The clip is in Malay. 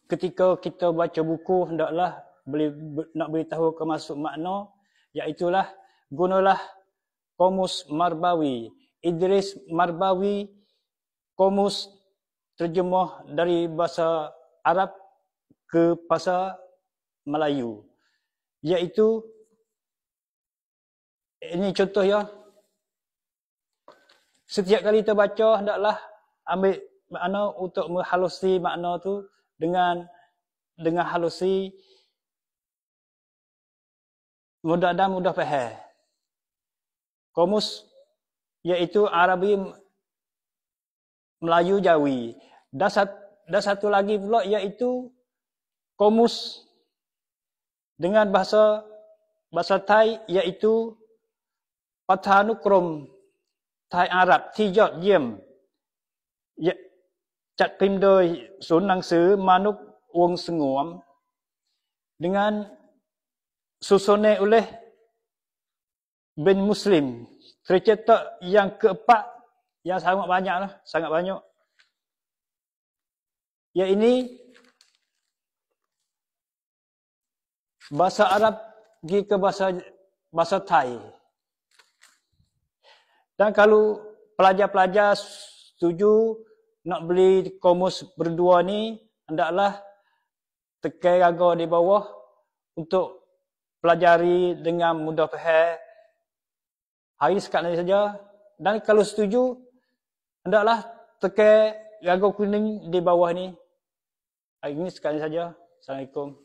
ketika kita baca buku hendaklah nak beritahu ke masuk makna, iaitulah gunalah Kamus Marbawi. Idris Marbawi, kamus terjemah dari bahasa Arab ke bahasa Melayu. Iaitu, ini contoh ya, setiap kali kita baca hendaklah ambil makna untuk menghalusi makna tu dengan halusi mudah dan mudah faham. Kamus iaitu Arabi Melayu Jawi. Dan satu lagi pula iaitu kamus dengan bahasa Thai iaitu Pathanukrom Thai Arabที่ยอดเยี่ยมจัดพิมพ์โดยศูนย์หนังสือมานุษย์วงสงวน dengan susunan oleh bin Muslim, tercetak yang keempat yang sangat banyak lah, sangat banyak. Yang ini bahasa Arab pergi ke bahasa Thai. Dan kalau pelajar-pelajar setuju nak beli kamus berdua ni, hendaklah tekan raga di bawah untuk pelajari dengan mudah faham. Hari sekarang saja. Dan kalau setuju, hendaklah tekan raga kuning di bawah ni. Hari ini sekarang saja. Assalamualaikum.